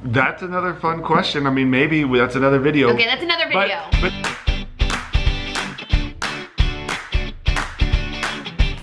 That's another fun question. I mean, maybe that's another video. Okay, that's another video. But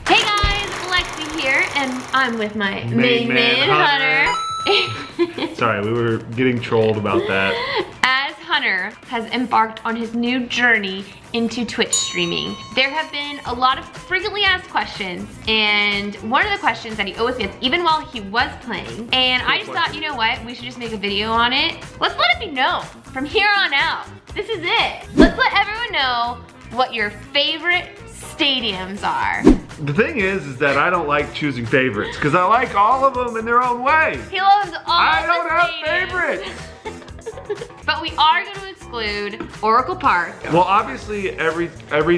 hey guys, Lexi here, and I'm with my main man Hunter. Sorry, we were getting trolled about that. As Hunter has embarked on his new journey into Twitch streaming, there have been a lot of frequently asked questions, and one of the questions that he always gets, even while he was playing, and I just thought, you know what, we should just make a video on it. Let's let it be known from here on out. This is it. Let's let everyone know what your favorite stadiums are. The thing is that I don't like choosing favorites because I like all of them in their own way. He loves all I the don't have stadiums. favorites. But we are going to exclude Oracle Park. Well, obviously, every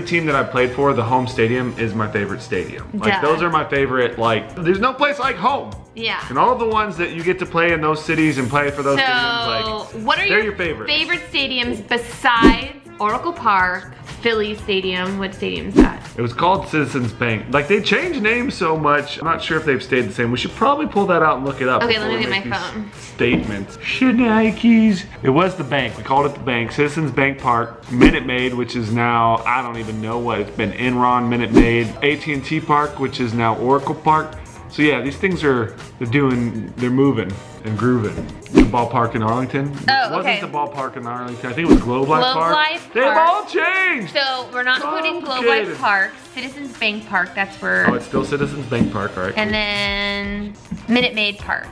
team that I played for, the home stadium is my favorite stadium. Like, those are my favorite, like, there's no place like home. Yeah. And all of the ones that you get to play in those cities and play for those stadiums, like, what are your favorites. favorite stadiums besides Oracle Park, Philly Stadium? What stadium is that? It was called Citizens Bank. Like, they changed names so much, I'm not sure if they've stayed the same. We should probably pull that out and look it up. Okay, let me before get we my make phone. these Statements. Nikes. It was the bank. We called it the bank. Citizens Bank Park. Minute Maid, which is now, I don't even know what. It's been Enron, Minute Maid. AT&T Park, which is now Oracle Park. So yeah, these things they're moving and grooving. The ballpark in Arlington. Oh, It wasn't the ballpark in Arlington. I think it was Globe Life Park. Life They've Park. all changed. So we're not including Globe Complicated. Life Park, Citizens Bank Park, that's where. Oh, it's still Citizens Bank Park, all right. And then Minute Maid Park.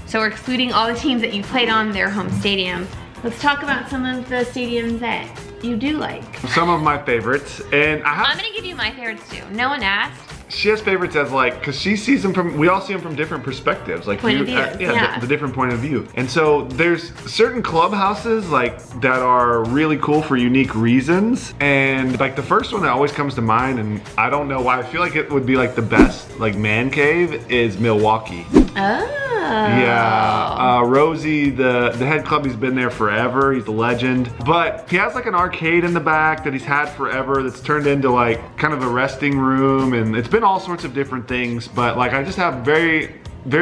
So we're excluding all the teams that you played on their home stadium. Let's talk about some of the stadiums that you do like. Some of my favorites, and I'm gonna give you my favorites too. No one asked. She has favorites as like, cause she sees them from, we all see them from different perspectives. Like Point of view, yeah. The different point of view. And so there's certain clubhouses like that are really cool for unique reasons. And like the first one that always comes to mind, and I don't know why, I feel like it would be like the best like man cave is Milwaukee. Oh. Yeah, Rosie, the head club, he's been there forever. He's a legend. But he has like an arcade in the back that he's had forever that's turned into like kind of a resting room, and it's been all sorts of different things. But like I just have very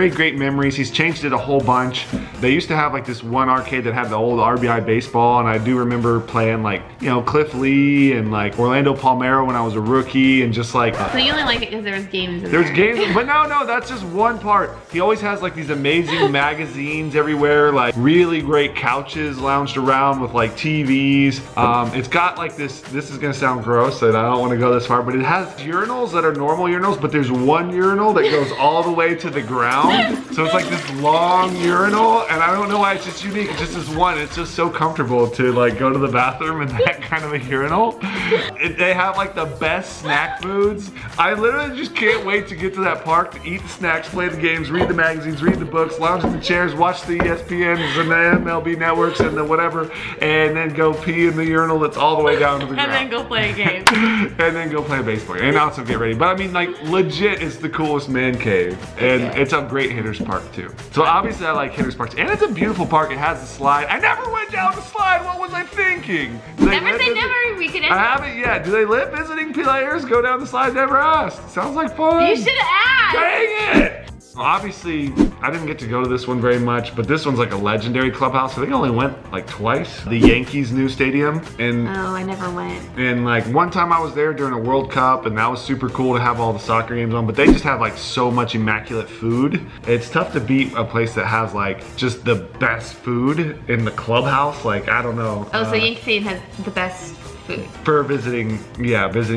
great memories. He's changed it a whole bunch. They used to have like this one arcade that had the old RBI baseball, and I do remember playing like, you know, Cliff Lee and like Orlando Palmeiro when I was a rookie, and just like. So you only like it because there was games in There's there. games, but no, that's just one part. He always has like these amazing magazines everywhere, like really great couches lounged around with like TVs. It's got like this is gonna sound gross, and I don't wanna go this far, but it has urinals that are normal urinals, but there's one urinal that goes all the way to the ground. So it's like this long urinal, and I don't know why it's just unique. It's just this one. It's just so comfortable to like go to the bathroom in that kind of a urinal. They have like the best snack foods. I literally just can't wait to get to that park to eat the snacks, play the games, read the magazines, read the books, lounge in the chairs, watch the ESPNs and the MLB networks and the whatever, and then go pee in the urinal that's all the way down to the ground. And then go play a game. And then go play baseball and also get ready. But I mean, like, legit, it's the coolest man cave, and it's a great hitters park too. So obviously I like hitters parks, and it's a beautiful park. It has a slide. I never went down the slide. What was I thinking? Never say never. We could I haven't yet. Do they let visiting players go down the slide? Never asked. Sounds like fun. You should have asked. Dang it! Obviously, I didn't get to go to this one very much, but this one's like a legendary clubhouse. I think I only went like twice. The Yankees' new stadium, and Oh, I never went. and like one time I was there during a World Cup, and that was super cool to have all the soccer games on, but they just have like so much immaculate food. It's tough to beat a place that has like just the best food in the clubhouse. Like, I don't know. Oh, so Yankee Stadium has the best food. For visiting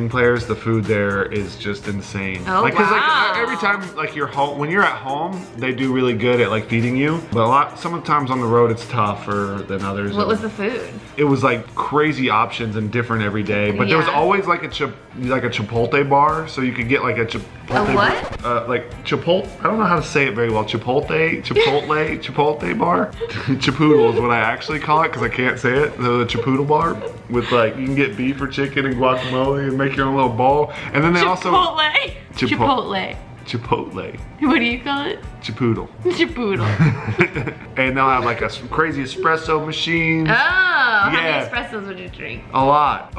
players, the food there is just insane. Oh, like, 'cause, wow. like every time like you're home, when you're at home, they do really good at like feeding you. But some of the times on the road, it's tougher than others. What was the food? It was like crazy options and different every day. But there was Yeah. always like a Chipotle bar, so you could get like a Chipotle. A what? Like Chipotle. I don't know how to say it very well. Chipotle bar. Chipoodle is what I actually call it because I can't say it. The Chipoodle bar with like you can get beef or chicken and guacamole and make your own little ball. And then they also Chipotle. Chipotle. What do you call it? Chipoodle. Chipoodle. And they'll have like a crazy espresso machine. Oh. How many espressos would you drink? A lot,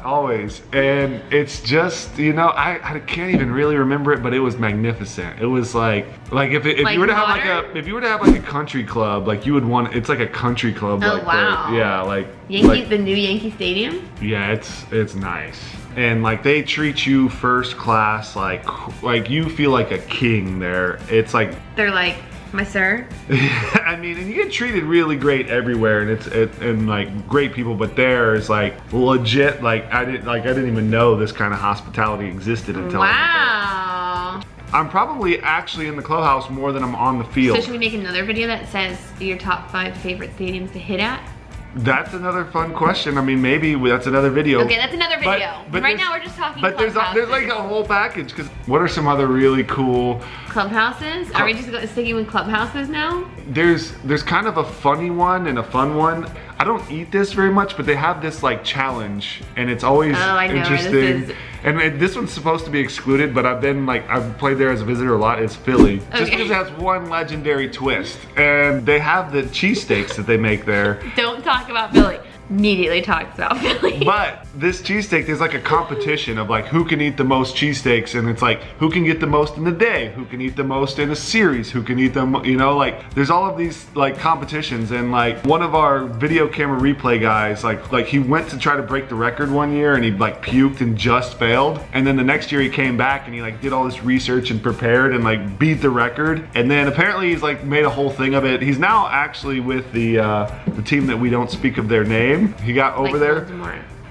always. And it's just, you know, I can't even really remember it, but it was magnificent. It was like if you were to have like a country club, like you would want, it's like a country club. Oh, like wow. Yeah, like the new Yankee Stadium? Yeah, it's nice. And like they treat you first class, like you feel like a king there. It's like they're like, my sir. I mean, and you get treated really great everywhere, and and like great people. But there is like legit, like I didn't even know this kind of hospitality existed until. Wow. I'm probably actually in the clubhouse more than I'm on the field. So should we make another video that says your top 5 favorite stadiums to hit at? That's another fun question. I mean, maybe that's another video. Okay, that's another video. But right now we're just talking But clubhouses. there's like a whole package. Because what are some other really cool clubhouses? Are we just sticking with clubhouses now? There's kind of a funny one and a fun one. I don't eat this very much, but they have this like challenge, and it's always interesting. This is. And this one's supposed to be excluded, but I've played there as a visitor a lot. It's Philly, just because it has one legendary twist, and they have the cheesesteaks that they make there. Don't talk about Philly. Immediately talks about Philly. But this cheesesteak, there's like a competition of like who can eat the most cheesesteaks, and it's like who can get the most in the day, who can eat the most in a series, who can eat them, you know, like there's all of these like competitions. And like one of our video camera replay guys, like he went to try to break the record one year, and he like puked and just failed, and then the next year he came back and he like did all this research and prepared and like beat the record, and then apparently he's like made a whole thing of it. He's now actually with the team that we don't speak of their name. He got over there.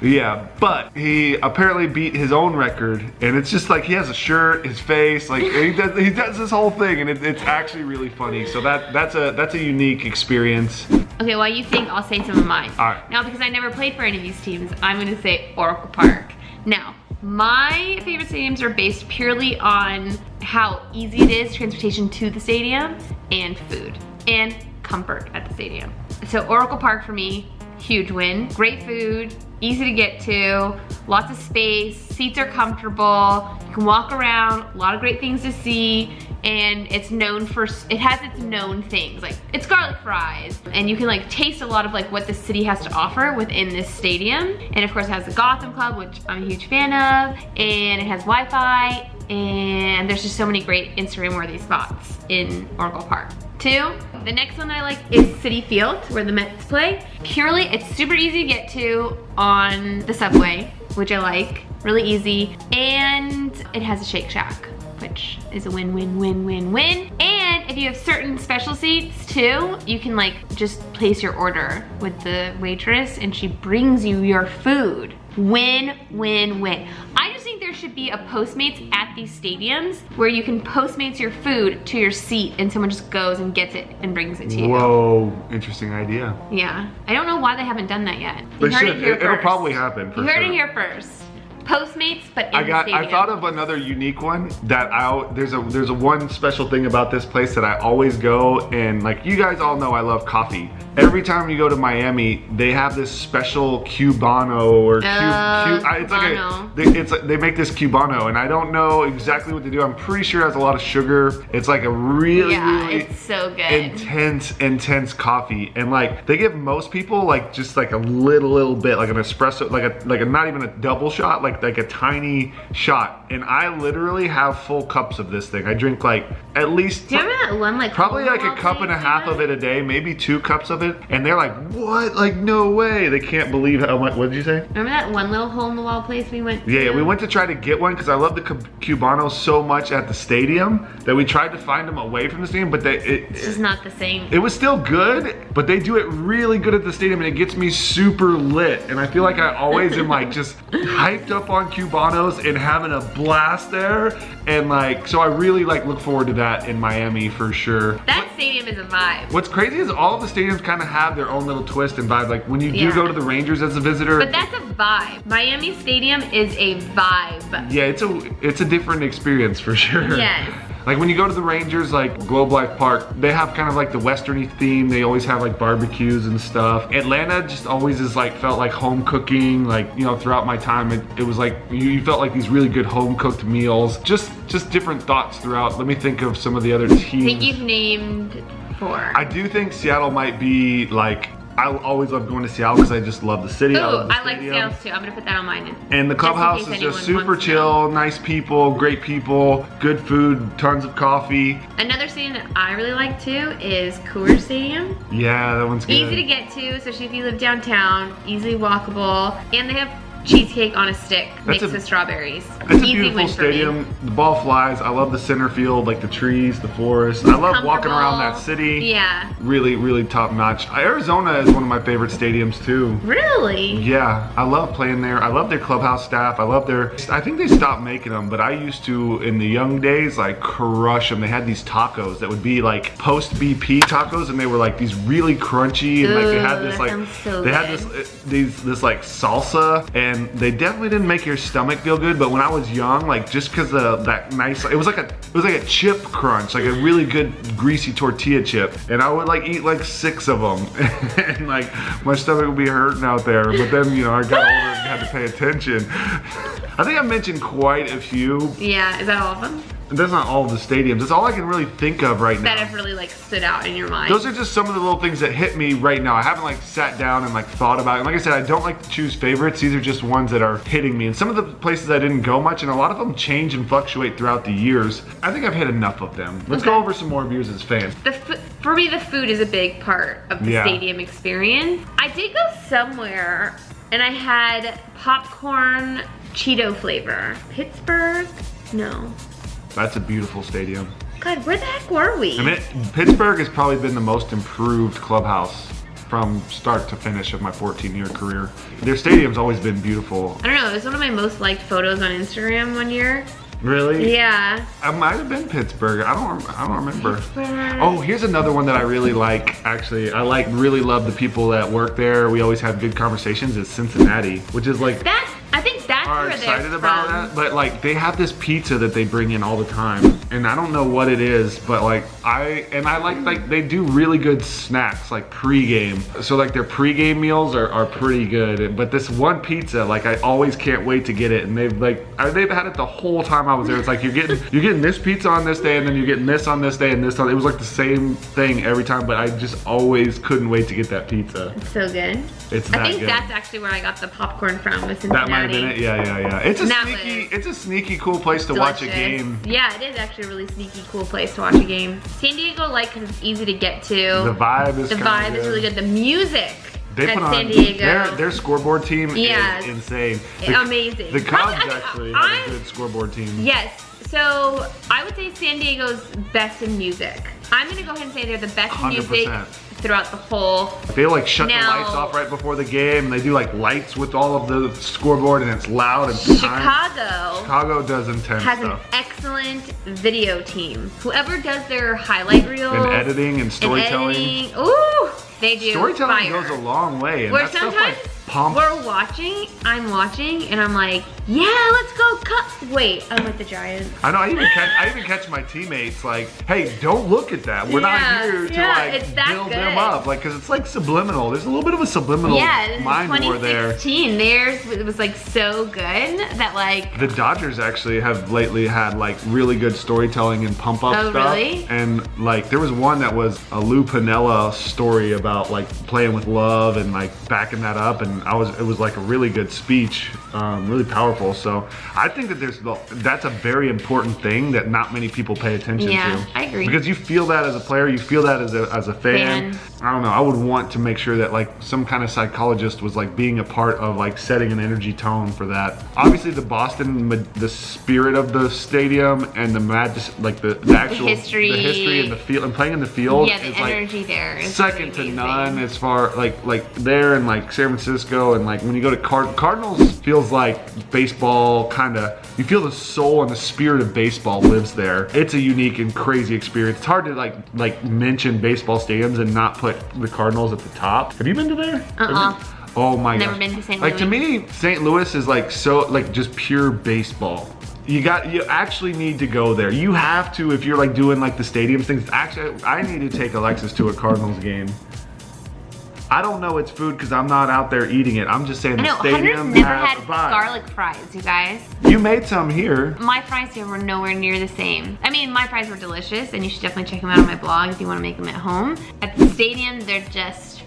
Yeah, but he apparently beat his own record, and it's just like he has a shirt, his face, like he does this whole thing, and it's actually really funny. So that's a unique experience. Okay, while you think, I'll say some of mine. All right. Now, because I never played for any of these teams, I'm gonna say Oracle Park. Now, my favorite stadiums are based purely on how easy it is, transportation to the stadium, and food, and comfort at the stadium. So Oracle Park for me, huge win. Great food, easy to get to, lots of space, seats are comfortable, you can walk around, a lot of great things to see, and it has its known things. Like, it's garlic fries, and you can like taste a lot of like what the city has to offer within this stadium. And of course it has the Gotham Club, which I'm a huge fan of, and it has Wi-Fi, and there's just so many great Instagram-worthy spots in Oracle Park. 2, the next one I like is Citi Field, where the Mets play. Purely, it's super easy to get to on the subway, which I like, really easy, and it has a Shake Shack, which is a win-win-win-win-win. And if you have certain special seats too, you can like just place your order with the waitress and she brings you your food. Win-win-win. I just think there should be a Postmates at these stadiums where you can Postmates your food to your seat and someone just goes and gets it and brings it to you. Whoa, interesting idea. Yeah, I don't know why they haven't done that yet. They should. It'll probably happen for sure. You heard it here first. Postmates, but in the stadium. I thought of another unique one that there's a one special thing about this place that I always go, and like you guys all know I love coffee. Every time you go to Miami, they have this special Cubano or they make this Cubano, and I don't know exactly what they do. I'm pretty sure it has a lot of sugar. It's like a really it's so good. intense coffee, and like they give most people like just like a little bit, like an espresso, like a not even a double shot, like a tiny shot, and I literally have full cups of this thing. I drink like at least. Do you remember that one like probably like a cup and a half of it a day, maybe 2 cups of it, and they're like, what? Like no way! They can't believe how much. What did you say? Remember that one little hole in the wall place we went to? Yeah, we went to try to get one because I love the Cubano so much at the stadium that we tried to find them away from the stadium, but it's just not the same. It was still good, but they do it really good at the stadium, and it gets me super lit, and I feel like I always am like just hyped up on Cubanos and having a blast there, and like so I really like look forward to that in Miami for sure. That stadium is a vibe. What's crazy is all of the stadiums kind of have their own little twist and vibe. Like when you do go to the Rangers as a visitor, but that's a vibe. Miami Stadium is a vibe. Yeah, it's a different experience for sure. Yes. Like when you go to the Rangers, like Globe Life Park, they have kind of like the westerny theme. They always have like barbecues and stuff. Atlanta just always is like, felt like home cooking. Like, you know, throughout my time, it was like, you felt like these really good home cooked meals. Just different thoughts throughout. Let me think of some of the other teams. I think you've named 4. I do think Seattle might be like I always love going to Seattle because I just love the city. Ooh, love the I like stadium. Seattle too. I'm gonna put that on mine. And the clubhouse is just super chill, nice people, great people, good food, tons of coffee. Another stadium that I really like too is Coors Stadium. Yeah, that one's good. Easy to get to, especially if you live downtown, easily walkable, and they have cheesecake on a stick mixed with strawberries. It's a beautiful stadium. The ball flies. I love the center field, like the trees, the forest. I love walking around that city. Yeah. Really, really top notch. Arizona is one of my favorite stadiums too. Really? Yeah, I love playing there. I love their clubhouse staff. I think they stopped making them, but I used to, in the young days, like crush them. They had these tacos that would be like post BP tacos, and they were like these really crunchy, and like they had this this like salsa, and they definitely didn't make your stomach feel good. But when I was young, like just because of that nice, it was like a chip crunch, like a really good greasy tortilla chip, and I would like eat like 6 of them, and like my stomach would be hurting out there. But then I got older and had to pay attention. I think I mentioned quite a few. Yeah, is that all of them? That's not all of the stadiums. That's all I can really think of right now. That have really like stood out in your mind. Those are just some of the little things that hit me right now. I haven't like sat down and like thought about it. And like I said, I don't like to choose favorites. These are just ones that are hitting me. And some of the places I didn't go much, and a lot of them change and fluctuate throughout the years. I think I've hit enough of them. Let's go over some more reviews as fans. For me, the food is a big part of the stadium experience. I did go somewhere and I had popcorn Cheeto flavor. Pittsburgh? No. That's a beautiful stadium. God, where the heck were we? I mean, Pittsburgh has probably been the most improved clubhouse from start to finish of my 14-year career. Their stadium's always been beautiful. I don't know, it was one of my most liked photos on Instagram one year. Really? Yeah. I might have been Pittsburgh. I don't remember. Pittsburgh. Oh, here's another one that I really like. Actually, really love the people that work there. We always have good conversations. It's Cincinnati, which is like I think that's where they're excited about that. But like they have this pizza that they bring in all the time, and I don't know what it is, but like I like they do really good snacks like pregame. So like their pregame meals are pretty good. But this one pizza, like I always can't wait to get it, and they've had it the whole time I was there. It's like you're getting this pizza on this day, and then you're getting this on this day, and this on. It was like the same thing every time, but I just always couldn't wait to get that pizza. It's so good. It's that I think good. That's actually where I got the popcorn from, was Cincinnati. That might have been it. Yeah. It's a sneaky cool place to watch a game. Yeah, it is actually a really sneaky cool place to watch a game. San Diego I like because it's easy to get to. The vibe is really good. The music. They put on San Diego. Their scoreboard team is insane. Amazing. The Cubs actually have a good scoreboard team. Yes. So I would say San Diego's best in music. I'm gonna go ahead and say they're the best in 100%. music throughout the whole. They like shut the lights off right before the game, and they do like lights with all of the scoreboard, and it's loud and Chicago does intense has stuff. An excellent video team. Whoever does their highlight reels and editing and storytelling. Ooh, they do. Storytelling goes a long way, and where that stuff sometimes like I'm watching, and I'm like, yeah, let's go cut. Wait, I'm with the Giants. I know. I even catch my teammates like, hey, don't look at that. We're not here to like build them up, like, because it's like subliminal. There's a little bit of a subliminal mind war there. 2016, it was like so good that like the Dodgers actually have lately had like really good storytelling and pump up stuff. Really? And like there was one that was a Lou Piniella story about like playing with love and like backing that up, and it was like a really good speech, really powerful. So I think that that's a very important thing that not many people pay attention to. Yeah, I agree. Because you feel that as a player, you feel that as a fan. I don't know. I would want to make sure that like some kind of psychologist was like being a part of like setting an energy tone for that. Obviously, the spirit of the stadium and the history and the field and playing in the field. Yeah, the is energy like there is second really to none as far like there and like San Francisco, and like when you go to Cardinals feels like baseball kind of. You feel the soul and the spirit of baseball lives there. It's a unique and crazy experience. It's hard to like mention baseball stadiums and not put the Cardinals at the top. Have you been to there? Oh my gosh. Never been to St. Louis. Like to me, St. Louis is like so like just pure baseball. You actually need to go there. You have to if you're like doing like the stadium things. Actually, I need to take Alexis to a Cardinals game. I don't know its food because I'm not out there eating it. I'm just saying the stadium never has had a vibe. garlic fries, you guys. You made some here. My fries here were nowhere near the same. I mean, my fries were delicious, and you should definitely check them out on my blog if you want to make them at home. At the stadium, they're just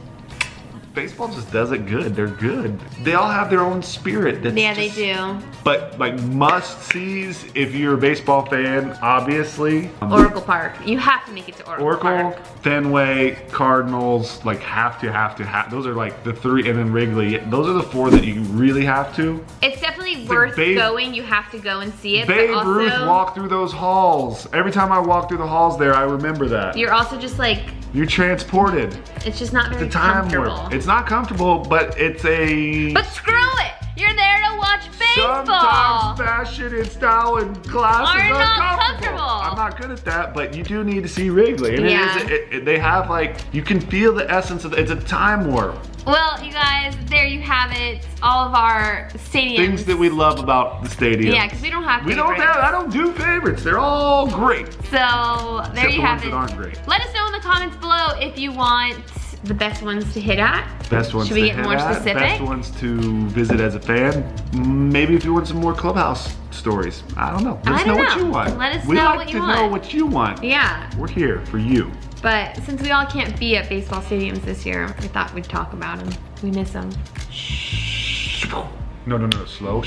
baseball just does it good. They're good. They all have their own spirit. Yeah, they do. But like must-sees if you're a baseball fan, obviously. Oracle Park. You have to make it to Oracle Park. Fenway, Cardinals, like have to. Those are like the three, and then Wrigley. Those are the four that you really have to. It's definitely worth going. You have to go and see it. Babe but also, Ruth walked through those halls. Every time I walk through the halls there, I remember that. You're also just like, you're transported. it's just not very It's a time comfortable. warp. It's not comfortable, but it's a... But screw it! You're there to watch baseball! Sometimes fashion and style and classes Are are not comfortable. comfortable. I'm not good at that, but you do need to see Wrigley. And Yeah. they have like, you can feel the essence of it's a time warp. Well, you guys, there you have it. All of our stadiums. Things that we love about the stadium. Yeah, because we don't have We don't favorites. have, I don't do favorites. They're all great. So, there Except you the have ones it. that aren't great. Let us know in the comments below if you want the best ones to hit at. Best ones Should we to get hit more at, specific? Best ones to visit as a fan. Maybe if you want some more Clubhouse stories. I don't know. Let us know what you want. Let us we know like what to you know want. what you want. Yeah. We're here for you. But since we all can't be at baseball stadiums this year, we thought we'd talk about them. We miss them. No, slow.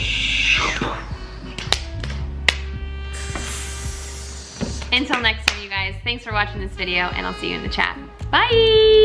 Until next time, you guys, thanks for watching this video, and I'll see you in the chat. Bye!